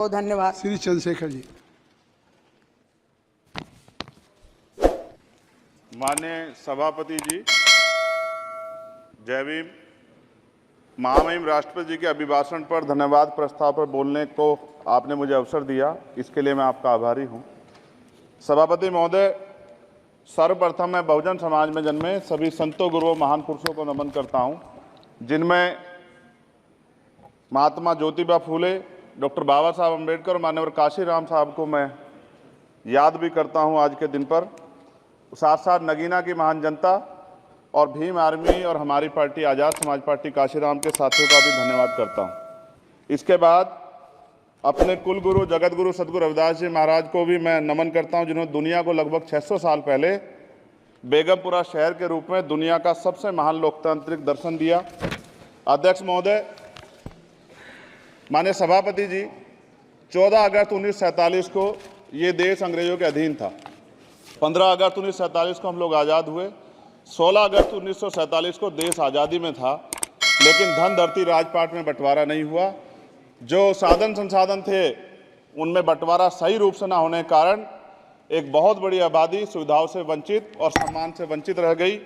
धन्यवाद। श्री चंद्रशेखर जी। माननीय सभापति जी, जय भीम। महामहिम राष्ट्रपति जी के अभिभाषण पर धन्यवाद प्रस्ताव पर बोलने को आपने मुझे अवसर दिया, इसके लिए मैं आपका आभारी हूं। सभापति महोदय, सर्वप्रथम मैं बहुजन समाज में जन्मे सभी संतों, गुरुओं, महान पुरुषों को नमन करता हूं, जिनमें महात्मा ज्योतिबा फूले, डॉक्टर बाबा साहब अम्बेडकर और मान्यवर काशीराम साहब को मैं याद भी करता हूं आज के दिन पर। साथ साथ नगीना की महान जनता और भीम आर्मी और हमारी पार्टी आज़ाद समाज पार्टी काशीराम के साथियों का भी धन्यवाद करता हूं। इसके बाद अपने कुल गुरु जगत गुरु सदगुरु रविदास जी महाराज को भी मैं नमन करता हूं, जिन्होंने दुनिया को लगभग 600 साल पहले बेगमपुरा शहर के रूप में दुनिया का सबसे महान लोकतांत्रिक दर्शन दिया। अध्यक्ष महोदय, माननीय सभापति जी, 14 अगस्त 1947 को ये देश अंग्रेजों के अधीन था। 15 अगस्त 1947 को हम लोग आज़ाद हुए। 16 अगस्त 1947 को देश आज़ादी में था, लेकिन धन धरती राजपाट में बंटवारा नहीं हुआ। जो साधन संसाधन थे उनमें बंटवारा सही रूप से न होने के कारण एक बहुत बड़ी आबादी सुविधाओं से वंचित और सम्मान से वंचित रह गई।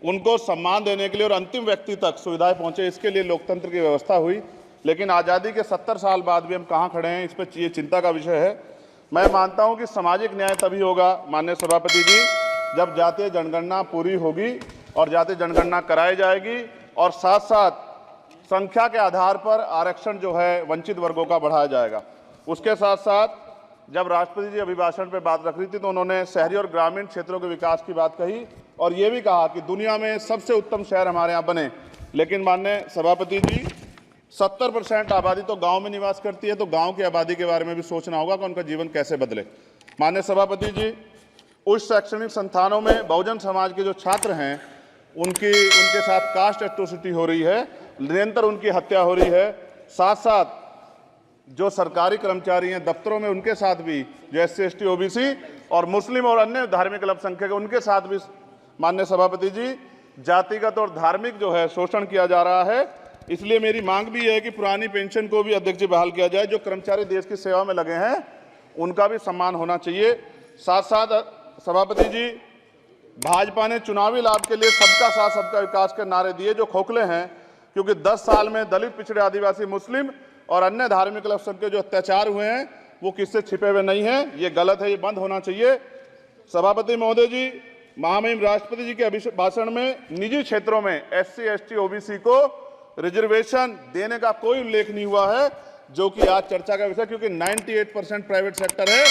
उनको सम्मान देने के लिए और अंतिम व्यक्ति तक सुविधाएं पहुंचे, इसके लिए लोकतंत्र की व्यवस्था हुई। लेकिन आज़ादी के 70 साल बाद भी हम कहाँ खड़े हैं, इस पर ये चिंता का विषय है। मैं मानता हूं कि सामाजिक न्याय तभी होगा माननीय सभापति जी, जब जातीय जनगणना पूरी होगी और जातीय जनगणना कराई जाएगी और साथ साथ संख्या के आधार पर आरक्षण जो है वंचित वर्गों का बढ़ाया जाएगा। उसके साथ साथ जब राष्ट्रपति जी अभिभाषण पर बात रख रही थी तो उन्होंने शहरी और ग्रामीण क्षेत्रों के विकास की बात कही और ये भी कहा कि दुनिया में सबसे उत्तम शहर हमारे यहाँ बने। लेकिन माननीय सभापति जी, 70% आबादी तो गांव में निवास करती है, तो गांव की आबादी के बारे में भी सोचना होगा कि उनका जीवन कैसे बदले। माननीय सभापति जी, उच्च शैक्षणिक संस्थानों में बहुजन समाज के जो छात्र हैं उनके साथ कास्ट एट्रोसिटी हो रही है, निरंतर उनकी हत्या हो रही है। साथ साथ जो सरकारी कर्मचारी हैं दफ्तरों में, उनके साथ भी जो SC ST OBC और मुस्लिम और अन्य धार्मिक अल्पसंख्यक हैं उनके साथ भी माननीय सभापति जी जातिगत और धार्मिक जो है शोषण किया जा रहा है। इसलिए मेरी मांग भी है कि पुरानी पेंशन को भी अध्यक्ष जी बहाल किया जाए। जो कर्मचारी देश की सेवा में लगे हैं उनका भी सम्मान होना चाहिए। साथ साथ सभापति जी, भाजपा ने चुनावी लाभ के लिए सबका साथ सबका विकास के नारे दिए जो खोखले हैं, क्योंकि 10 साल में दलित, पिछड़े, आदिवासी, मुस्लिम और अन्य धार्मिक अल्पसंख्यक जो अत्याचार हुए हैं वो किससे छिपे हुए नहीं हैं। ये गलत है, ये बंद होना चाहिए। सभापति महोदय जी, महामहिम राष्ट्रपति जी के अभिभाषण में निजी क्षेत्रों में SC ST OBC को रिजर्वेशन देने का कोई उल्लेख नहीं हुआ है, जो कि आज चर्चा का विषय, क्योंकि 98% प्राइवेट सेक्टर है,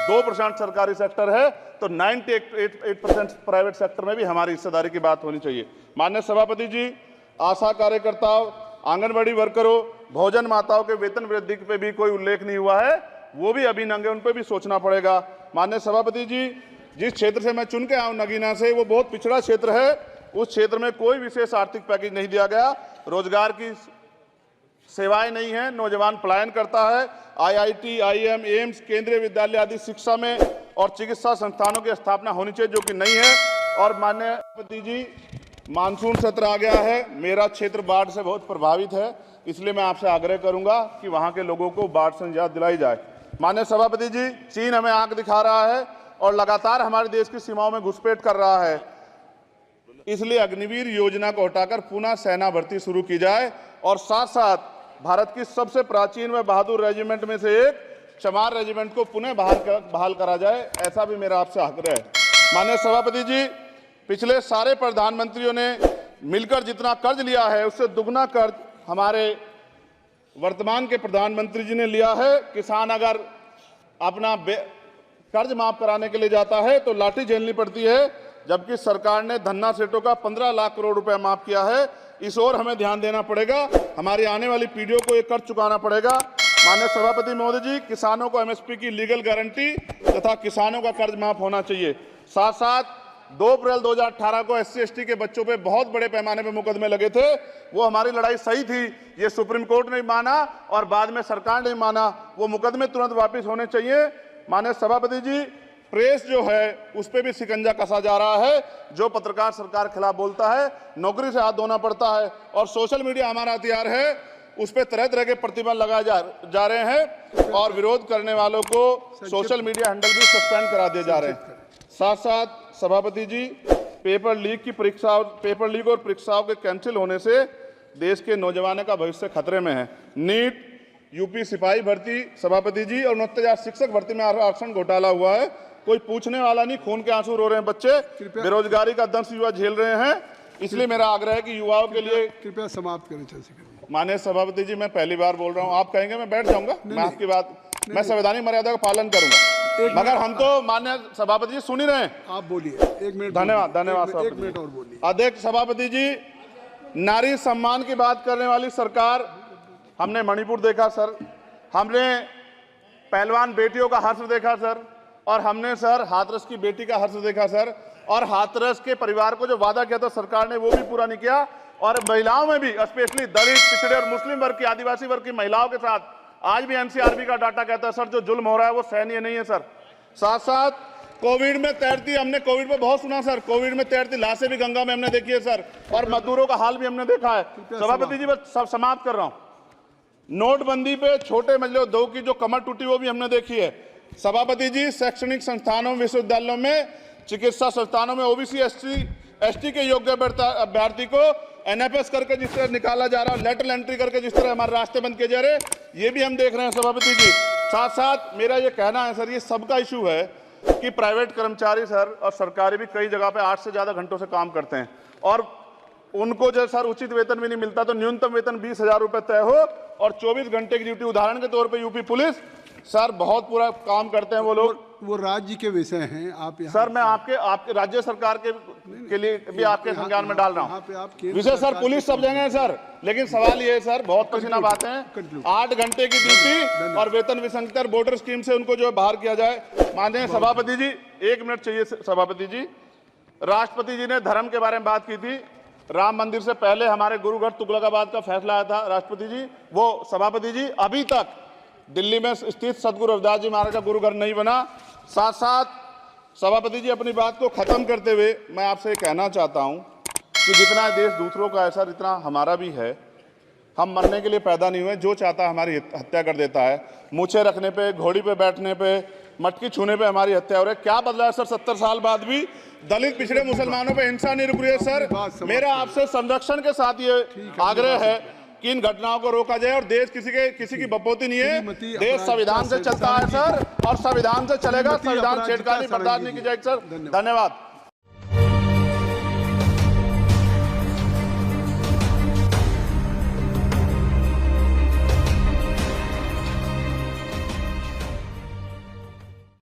2% सरकारी सेक्टर है, तो 98% प्राइवेट सेक्टर में भी हमारी हिस्सेदारी की बात होनी चाहिए। माननीय सभापति जी, आशा कार्यकर्ताओं, आंगनबाड़ी वर्करों, भोजन माताओं के वेतन वृद्धि पे भी कोई उल्लेख नहीं हुआ है, वो भी अभी नंगे, उन पर भी सोचना पड़ेगा। माननीय सभापति जी, जिस क्षेत्र से मैं चुन के आऊँ नगीना से, वो बहुत पिछड़ा क्षेत्र है। उस क्षेत्र में कोई विशेष आर्थिक पैकेज नहीं दिया गया, रोजगार की सेवाएं नहीं है, नौजवान पलायन करता है। IIT, IIM, एम्स, केंद्रीय विद्यालय आदि शिक्षा में और चिकित्सा संस्थानों की स्थापना होनी चाहिए, जो कि नहीं है। और माननीय सभापति जी, मानसून सत्र आ गया है, मेरा क्षेत्र बाढ़ से बहुत प्रभावित है, इसलिए मैं आपसे आग्रह करूंगा कि वहां के लोगों को बाढ़ से निजात दिलाई जाए। माननीय सभापति जी, चीन हमें आंख दिखा रहा है और लगातार हमारे देश की सीमाओं में घुसपैठ कर रहा है, इसलिए अग्निवीर योजना को हटाकर पुनः सेना भर्ती शुरू की जाए और साथ साथ भारत की सबसे प्राचीन व बहादुर रेजिमेंट में से एक चमार रेजिमेंट को पुनः बहाल करा जाए, ऐसा भी मेरा आपसे आग्रह है। माननीय सभापति जी, पिछले सारे प्रधानमंत्रियों ने मिलकर जितना कर्ज लिया है उससे दुगना कर्ज हमारे वर्तमान के प्रधानमंत्री जी ने लिया है। किसान अगर अपना कर्ज माफ कराने के लिए जाता है तो लाठी झेलनी पड़ती है, जबकि सरकार ने धन्ना सेठों का 15 लाख करोड़ रुपया माफ किया है। इस ओर हमें ध्यान देना पड़ेगा, हमारी आने वाली पीढ़ियों को ये कर्ज चुकाना पड़ेगा। माननीय सभापति महोदय जी, किसानों को MSP की लीगल गारंटी तथा किसानों का कर्ज माफ होना चाहिए। साथ साथ 2 अप्रैल 2018 को SC ST के बच्चों पे बहुत बड़े पैमाने पे मुकदमे लगे थे, वो हमारी लड़ाई सही थी, ये सुप्रीम कोर्ट ने माना और बाद में सरकार ने माना, वो मुकदमे तुरंत वापस होने चाहिए। माननीय सभापति जी, प्रेस जो है उस पर भी शिकंजा कसा जा रहा है, जो पत्रकार सरकार के खिलाफ बोलता है नौकरी से हाथ धोना पड़ता है। और सोशल मीडिया हमारा हथियार है, उस पर तरह तरह के प्रतिबंध लगाए जा रहे हैं और विरोध करने वालों को सोशल मीडिया हैंडल भी सस्पेंड करा दिए जा रहे हैं। साथ साथ सभापति जी, पेपर लीक और परीक्षाओं के कैंसिल होने से देश के नौजवानों का भविष्य खतरे में है। नीट, यूपी सिपाही भर्ती सभापति जी और 69,000 शिक्षक भर्ती में आरक्षण घोटाला हुआ है, कोई पूछने वाला नहीं, खून के आंसू रो रहे हैं बच्चे, बेरोजगारी का दंश युवा झेल रहे हैं। इसलिए मेरा आग्रह है कि युवाओं के लिए कृपया समाप्त करें चंद्रशेखर। माननीय सभापति जी, मैं पहली बार बोल रहा हूं, आप कहेंगे मैं बैठ जाऊंगा, मैं आपकी बात, मैं संवैधानिक मर्यादा का पालन करूंगा, मगर हम तो माननीय सभापति जी सुन ही रहे हैं। आप बोलिए, 1 मिनट। धन्यवाद, धन्यवाद। 1 मिनट और बोलिए। अध्यक्ष सभापति जी, नारी सम्मान की बात करने वाली सरकार, हमने मणिपुर देखा सर, हमने पहलवान बेटियों का हर्ष देखा सर, और हमने सर हाथरस की बेटी का हर्ष देखा सर, और हाथरस के परिवार को जो वादा किया था सरकार ने वो भी पूरा नहीं किया। और महिलाओं में भी, स्पेशली दलित, पिछड़े और मुस्लिम वर्ग की, आदिवासी वर्ग की महिलाओं के साथ आज भी एनसीआरबी का डाटा कहता है सर जो जुल्म हो रहा है वो सहनीय नहीं है सर। साथ साथ कोविड में तैरती, हमने कोविड में बहुत सुना सर, कोविड में तैरती लाशें भी गंगा में हमने देखी है सर, और मजदूरों का हाल भी हमने देखा है। सभापति जी, बस सब समाप्त कर रहा हूं। नोटबंदी पे छोटे मजले उद्योग की जो कमर टूटी वो भी हमने देखी है। सभापति जी, शैक्षणिक संस्थानों, विश्वविद्यालयों में, चिकित्सा संस्थानों में ओबीसी एसटी के योग्य अभ्यर्थी को एनएफएस करके जिस तरह निकाला जा रहा है, लेटरल एंट्री करके जिस तरह हमारे रास्ते बंद किए जा रहे, ये भी हम देख रहे हैं सभापति जी। साथ साथ मेरा ये कहना है सर, ये सबका इशू है कि प्राइवेट कर्मचारी सर और सरकारी भी कई जगह पे 8 से ज्यादा घंटों से काम करते हैं और उनको जो सर उचित वेतन भी नहीं मिलता, तो न्यूनतम वेतन 20,000 रुपए तय हो और 24 घंटे की ड्यूटी। उदाहरण के तौर पे यूपी पुलिस सर बहुत पूरा काम करते हैं वो लोग, वो राज्य के विषय हैं। आप सर मैं आपके राज्य सरकार के लिए भी आपके संज्ञान में डाल रहा हूँ विषय सर। पुलिस सब जगह है सर, लेकिन सवाल ये है सर, बहुत पसीना बातें हैं, 8 घंटे की ड्यूटी और वेतन विसंगति, वोटर स्कीम से उनको जो बाहर किया जाए। माननीय सभापति जी, 1 मिनट चाहिए सभापति जी। राष्ट्रपति जी ने धर्म के बारे में बात की थी, राम मंदिर से पहले हमारे गुरुगढ़ तुगलकाबाद का फैसला आया था राष्ट्रपति जी, वो सभापति जी अभी तक दिल्ली में स्थित सदगुरु रविदास जी महाराज का गुरुघर नहीं बना। साथ साथ सभापति जी, अपनी बात को खत्म करते हुए मैं आपसे कहना चाहता हूं कि जितना देश दूसरों का है सर, इतना हमारा भी है। हम मरने के लिए पैदा नहीं हुए, जो चाहता है हमारी हत्या कर देता है। मूछे रखने पे, घोड़ी पे बैठने पे, मटकी छूने पे हमारी हत्या हो रही है। क्या बदला है सर 70 साल बाद भी? दलित, पिछड़े, मुसलमानों पे हिंसा नहीं रुक रही है सर। मेरा आपसे संरक्षण के साथ ये आग्रह है कि इन घटनाओं को रोका जाए और देश किसी की बपोती नहीं है, देश संविधान से चलता है सर और संविधान से चलेगा। संविधान छेड़खानी बर्दाश्त नहीं की जाएगी सर। धन्यवाद।